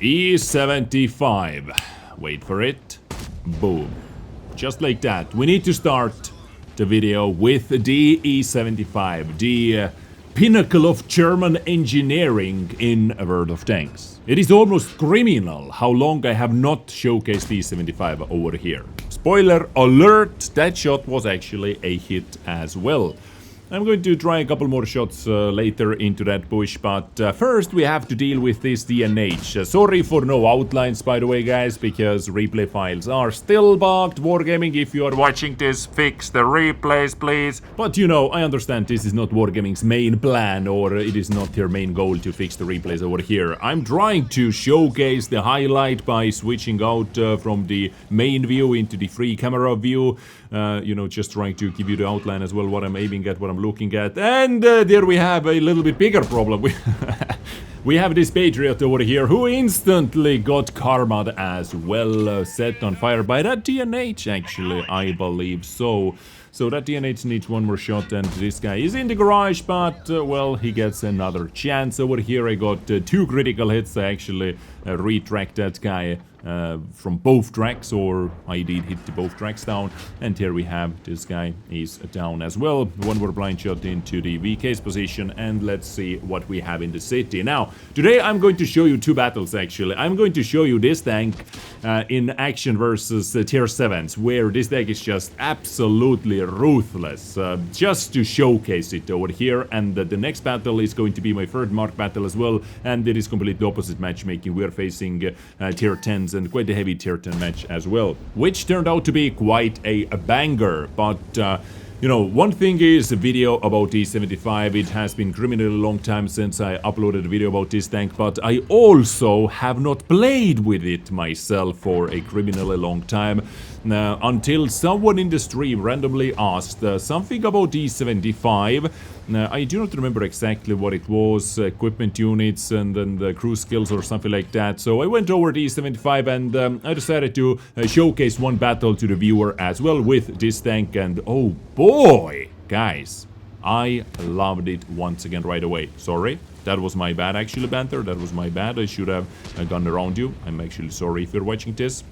E-75. Wait for it. Boom. Just like that. We need to start the video with the E-75, the pinnacle of German engineering in a World of Tanks. It is almost criminal how long I have not showcased the E-75 over here. Spoiler alert, that shot was actually a hit as well. I'm going to try a couple more shots later into that bush, but first we have to deal with this DNH. Sorry for no outlines, by the way, guys, because replay files are still bugged. Wargaming, if you are watching this, fix the replays, please. But you know, I understand this is not Wargaming's main plan, or it is not their main goal to fix the replays over here. I'm trying to showcase the highlight by switching out from the main view into the free camera view. You know, just trying to give you the outline as well, what I'm aiming at, what I'm looking at. And there we have a little bit bigger problem. We have this Patriot over here who instantly got karma'd as well, set on fire by that DNH, actually, I believe so. So that DNH needs one more shot, and this guy is in the garage, but, well, he gets another chance. Over here I got 2 critical hits. I actually retracked that guy from both tracks, or I did hit the both tracks down. And here we have this guy is down as well. One more blind shot into the VK's position, and let's see what we have in the city. Now, today I'm going to show you 2 battles, actually. I'm going to show you this tank in action versus tier 7s, where this tank is just absolutely ruthless, just to showcase it over here. And the next battle is going to be my third mark battle as well, and it is completely opposite matchmaking. We are facing tier 10s and quite a heavy tier 10 match as well, which turned out to be quite a banger. But you know, one thing is a video about E-75. It has been criminally long time since I uploaded a video about this tank, but I also have not played with it myself for a criminally long time. Until someone in the stream randomly asked something about E-75. I do not remember exactly what it was, equipment units and then the crew skills or something like that. So I went over to E-75 and I decided to showcase one battle to the viewer as well with this tank. And oh boy, guys, I loved it once again right away. Sorry, that was my bad actually, Banter. That was my bad. I should have gone around you. I'm actually sorry if you're watching this.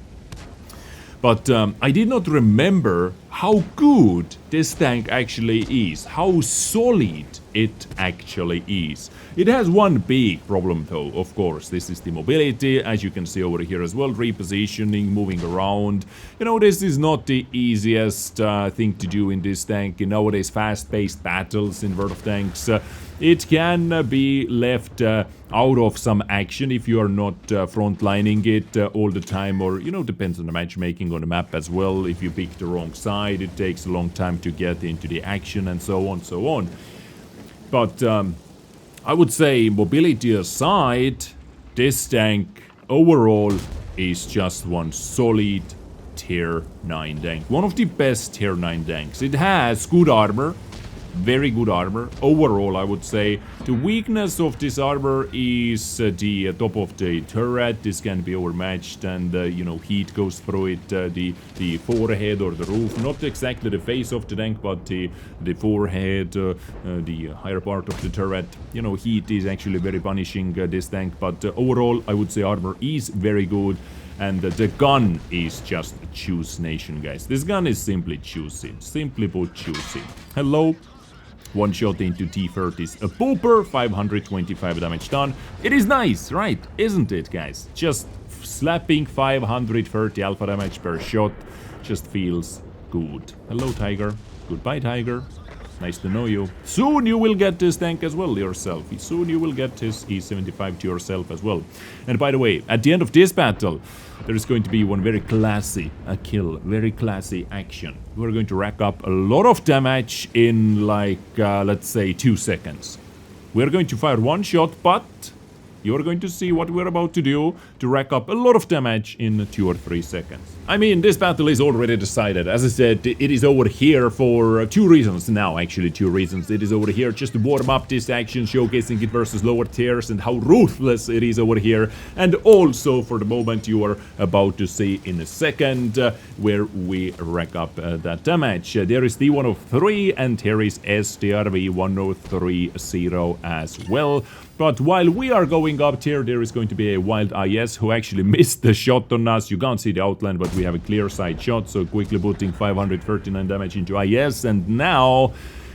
But I did not remember how good this tank actually is, how solid it actually is. It has one big problem though, of course. This is the mobility, as you can see over here as well, repositioning, moving around. You know, this is not the easiest thing to do in this tank. In nowadays fast-paced battles in World of Tanks, it can be left out of some action if you are not frontlining it all the time, or, you know, depends on the matchmaking on the map as well. If you pick the wrong side, it takes a long time to get into the action and so on, so on. But I would say, mobility aside, this tank overall is just one solid tier 9 tank. One of the best tier 9 tanks. It has good armor. Very good armor. Overall, I would say the weakness of this armor is the top of the turret. This can be overmatched and, you know, heat goes through it. The forehead or the roof. Not exactly the face of the tank, but the forehead, the higher part of the turret. You know, heat is actually very punishing this tank. But overall, I would say armor is very good. And the gun is just choose nation, guys. This gun is simply choosy. Simply put, choosy. Hello. One shot into T-30's a pooper, 525 damage done. It is nice, right? Isn't it, guys? Just slapping 530 alpha damage per shot just feels good. Hello, Tiger. Goodbye, Tiger. Nice to know you. Soon you will get this tank as well yourself. Soon you will get this E-75 to yourself as well. And by the way, at the end of this battle, there is going to be one very classy kill, very classy action. We're going to rack up a lot of damage in like, let's say 2 seconds. We're going to fire one shot, but you're going to see what we're about to do to rack up a lot of damage in 2 or 3 seconds. I mean, this battle is already decided. As I said, it is over here for 2 reasons now, actually 2 reasons. It is over here just to warm up this action, showcasing it versus lower tiers and how ruthless it is over here. And also for the moment you are about to see in a second, where we rack up that damage. There is D103 and here is STRV1030 as well. But while we are going up tier, there is going to be a wild IS who actually missed the shot on us. You can't see the outline, but we have a clear side shot, so quickly putting 539 damage into IS, and now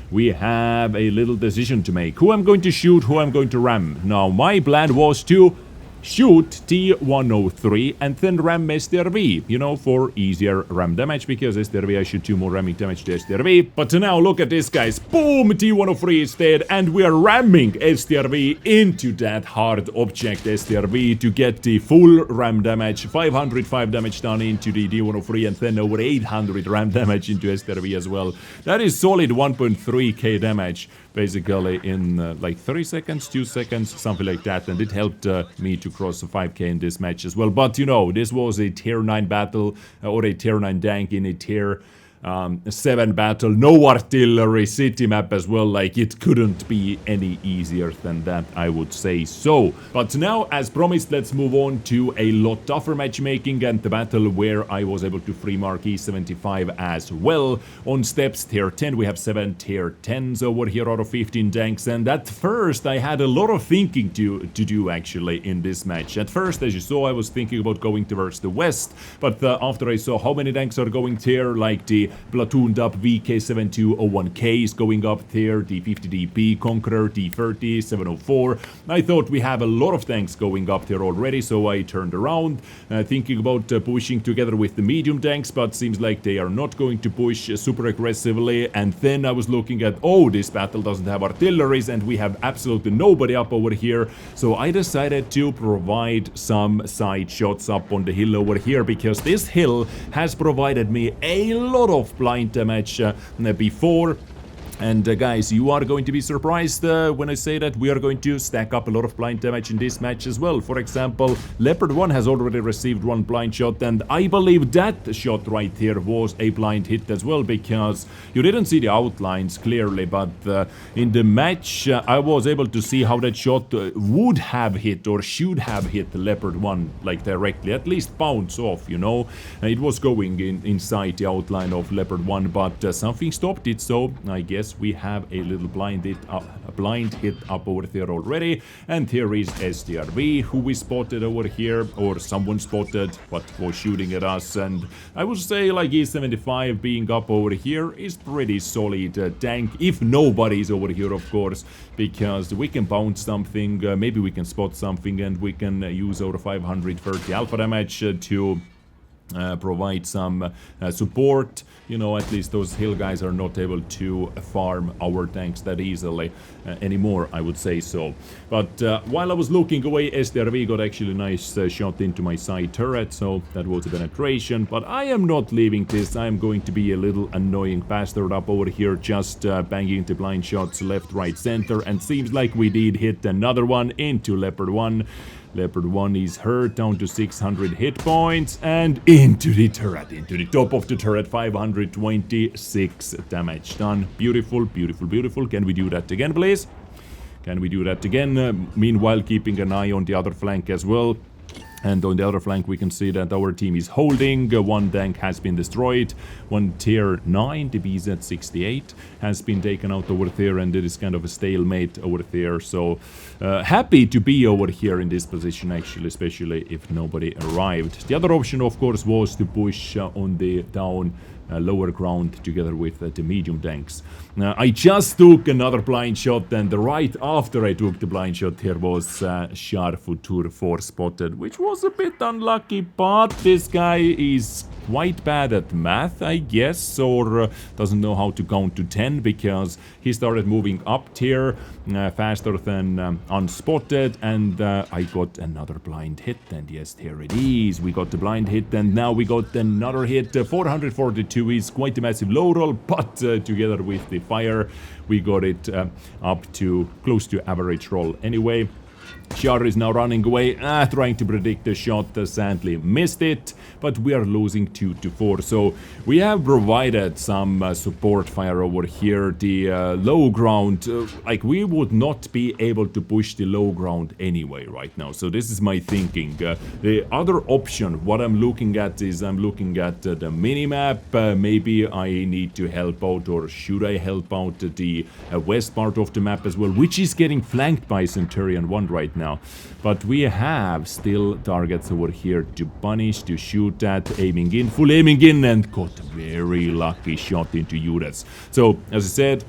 we have a little decision to make. Who I'm going to shoot, who I'm going to ram. Now, my plan was to shoot T-103 and then ram STRV, you know, for easier ram damage, because STRV I should do more ramming damage to STRV. But now look at this, guys. Boom! T-103 is dead, and we are ramming STRV into that hard object STRV to get the full ram damage. 505 damage done into the T-103, and then over 800 ram damage into STRV as well. That is solid 1.3k damage, basically in like 3 seconds, 2 seconds, something like that, and it helped me to cross the 5k in this match as well. But you know, this was a tier 9 battle, or a tier 9 tank in a tier 7 battle, no artillery, city map as well. Like, it couldn't be any easier than that, I would say so. But now, as promised, let's move on to a lot tougher matchmaking and the battle where I was able to free mark E-75 as well. On steps tier 10, we have 7 tier 10s over here out of 15 tanks, and at first I had a lot of thinking to do actually in this match. At first, as you saw, I was thinking about going towards the west, but after I saw how many tanks are going there, like the platooned up VK7201K is going up there, the 50DP Conqueror, D30, 704. I thought we have a lot of tanks going up there already, so I turned around, thinking about pushing together with the medium tanks, but seems like they are not going to push super aggressively. And then I was looking at, oh, this battle doesn't have artilleries, and we have absolutely nobody up over here, so I decided to provide some side shots up on the hill over here, because this hill has provided me a lot of blind damage before. And guys, you are going to be surprised when I say that we are going to stack up a lot of blind damage in this match as well. For example, Leopard 1 has already received 1 blind shot, and I believe that shot right here was a blind hit as well, because you didn't see the outlines clearly, but in the match I was able to see how that shot would have hit, or should have hit, the Leopard 1, like directly, at least bounce off, you know. It was going inside the outline of Leopard 1, but something stopped it, so I guess we have a little blind hit up over there already. And here is STRV, who we spotted over here, or someone spotted, but was shooting at us. And I would say, like, E-75 being up over here is pretty solid tank, if nobody's over here, of course, because we can bounce something, maybe we can spot something, and we can use our 530 alpha damage to provide some support. You know, at least those hill guys are not able to farm our tanks that easily anymore, I would say so. But while I was looking away, STRV got actually a nice shot into my side turret, so that was a penetration. But I am not leaving this. I am going to be a little annoying bastard up over here, just banging the blind shots left, right, center, and seems like we did hit another one into Leopard 1. Leopard 1 is hurt, down to 600 hit points, and into the turret, into the top of the turret, 526 damage done. Beautiful, beautiful, beautiful. Can we do that again, please? Can we do that again? Meanwhile, keeping an eye on the other flank as well. And on the other flank, we can see that our team is holding. 1 tank has been destroyed. 1 tier 9, the BZ68, has been taken out over there, and it is kind of a stalemate over there. So happy to be over here in this position, actually, especially if nobody arrived. The other option, of course, was to push on the down lower ground together with the medium tanks. I just took another blind shot, and right after I took the blind shot, here was Char Futur 4 spotted, which was a bit unlucky, but this guy is quite bad at math, I guess, or doesn't know how to count to 10, because he started moving up tier faster than unspotted, and I got another blind hit, and yes, here it is. We got the blind hit, and now we got another hit. 442 is quite a massive low roll, but together with the fire, we got it up to close to average roll anyway. Char is now running away, trying to predict the shot, sadly missed it, but we are losing 2-4. So we have provided some support fire over here. The low ground, like we would not be able to push the low ground anyway right now. So this is my thinking. The other option, what I'm looking at is I'm looking at the minimap. Maybe I need to help out, or should I help out the west part of the map as well, which is getting flanked by Centurion 1 right now. But we have still targets over here to punish, to shoot at, aiming in, full aiming in, and got a very lucky shot into units. So, as I said,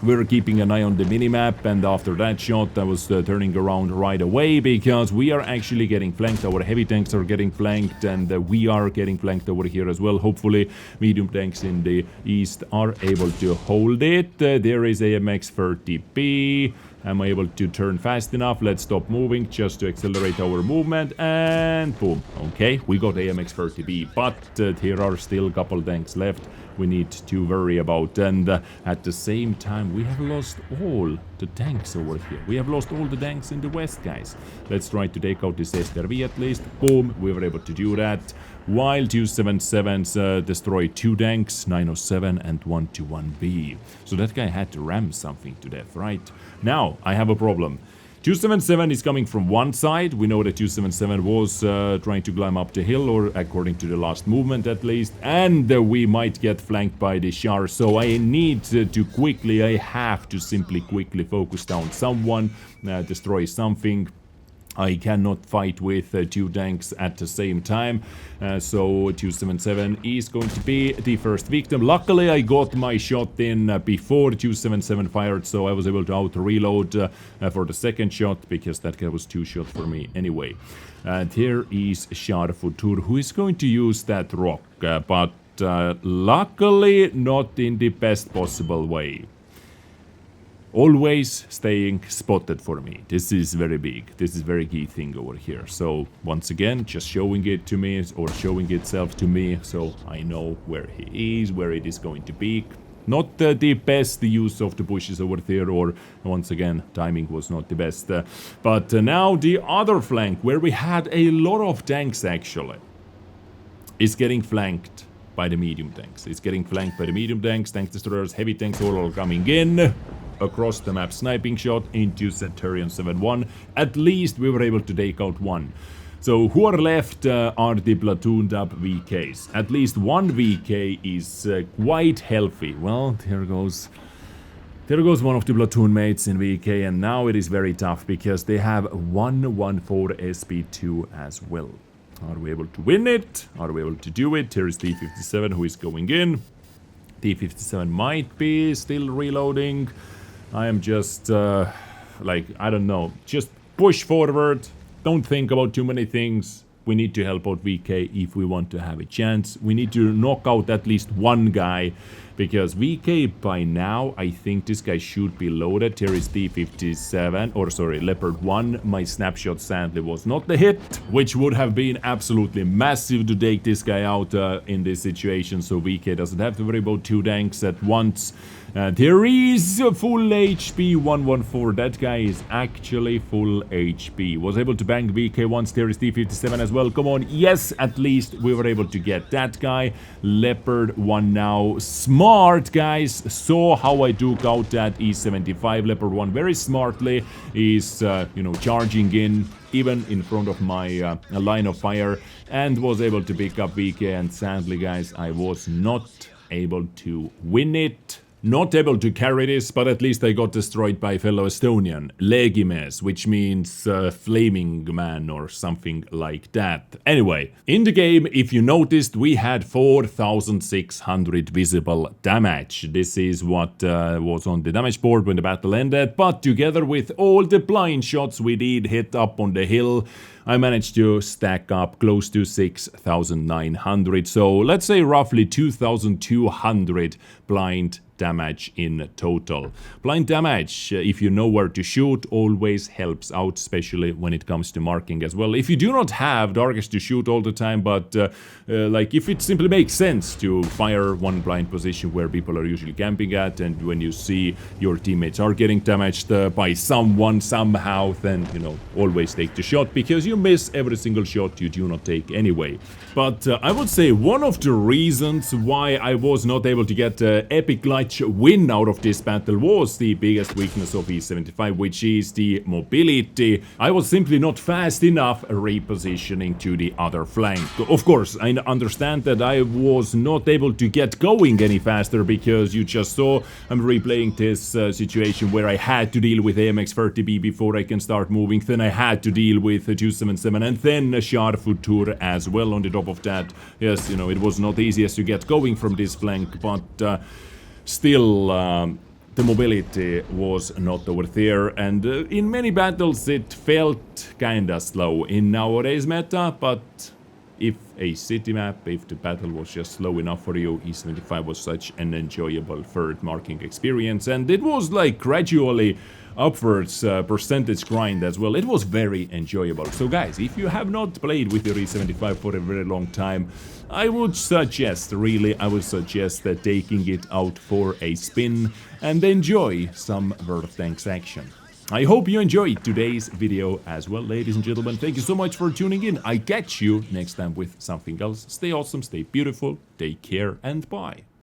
we're keeping an eye on the minimap, and after that shot I was turning around right away, because we are actually getting flanked. Our heavy tanks are getting flanked, and we are getting flanked over here as well. Hopefully medium tanks in the east are able to hold it. There is AMX 30B. Am I able to turn fast enough? Let's stop moving just to accelerate our movement, and boom. Okay, we got AMX 30B, but here are still a couple tanks left we need to worry about, and at the same time we have lost all the tanks over here. We have lost all the tanks in the west, guys. Let's try to take out this SRV at least. Boom, we were able to do that, while 277s destroyed 2 tanks, 907 and 121B. So that guy had to ram something to death, right? Now I have a problem. 277 is coming from one side. We know that 277 was trying to climb up the hill, or according to the last movement at least, and we might get flanked by the Char. So I need to quickly, I have to simply quickly focus down someone, destroy something. I cannot fight with 2 tanks at the same time, so 277 is going to be the first victim. Luckily I got my shot in before 277 fired, so I was able to auto-reload for the second shot, because that guy was 2 shots for me anyway. And here is Char Futur, who is going to use that rock, but luckily not in the best possible way. Always staying spotted for me. This is very big. This is very key thing over here. So once again, just showing it to me, or showing itself to me, so I know where he is, where it is going to be. Not the best use of the bushes over there, or once again, timing was not the best. But now the other flank, where we had a lot of tanks actually, is getting flanked by the medium tanks. It's getting flanked by the medium tanks, tank destroyers, heavy tanks, all are coming in. Across the map, sniping shot into Centurion 7-1. At least we were able to take out one. So who are left are the platooned up VKs. At least one VK is quite healthy. Well, there goes one of the platoon mates in VK, and now it is very tough because they have 114 SP2 as well. Are we able to win it? Are we able to do it? Here is T57 who is going in. T57 might be still reloading. I am just, like, I don't know, just push forward, don't think about too many things. We need to help out VK if we want to have a chance. We need to knock out at least one guy, because VK by now, I think this guy should be loaded. Here is T57, or sorry, Leopard 1. My snapshot sadly was not the hit, which would have been absolutely massive to take this guy out in this situation. So VK doesn't have to worry about 2 tanks at once. There is a full HP 114. That guy is actually full HP. Was able to bang VK once. There is T57 as well. Come on. Yes, at least we were able to get that guy. Leopard 1 now. Smart, guys. Saw how I took out that E-75. Leopard 1 very smartly is, you know, charging in, even in front of my line of fire, and was able to pick up VK. And sadly, guys, I was not able to win it. Not able to carry this, but at least I got destroyed by fellow Estonian, Legimes, which means flaming man or something like that. Anyway, in the game, if you noticed, we had 4,600 visible damage. This is what was on the damage board when the battle ended, but together with all the blind shots we did hit up on the hill, I managed to stack up close to 6,900. So let's say roughly 2,200 blind damage in total. Blind damage, if you know where to shoot, always helps out, especially when it comes to marking as well. If you do not have targets to shoot all the time, but like if it simply makes sense to fire one blind position where people are usually camping at, and when you see your teammates are getting damaged by someone somehow, then, you know, always take the shot, because you miss every single shot you do not take anyway. But I would say one of the reasons why I was not able to get epic clutch win out of this battle was the biggest weakness of E-75, which is the mobility. I was simply not fast enough repositioning to the other flank. Of course, I understand that I was not able to get going any faster, because you just saw I'm replaying this situation where I had to deal with AMX-30B before I can start moving, then I had to deal with 277 and then a Scharffutur as well on the top of that. Yes, you know, it was not easiest to get going from this flank, but still, the mobility was not over there, and in many battles it felt kinda slow in nowadays meta, but if a city map, if the battle was just slow enough for you, E-75 was such an enjoyable third marking experience, and it was like gradually upwards percentage grind as well. It was very enjoyable. So guys, if you have not played with your E-75 for a very long time, I would suggest that taking it out for a spin and enjoy some World of Tanks action. I hope you enjoyed today's video as well, ladies and gentlemen. Thank you so much for tuning in. I catch you next time with something else. Stay awesome, stay beautiful, take care, and bye.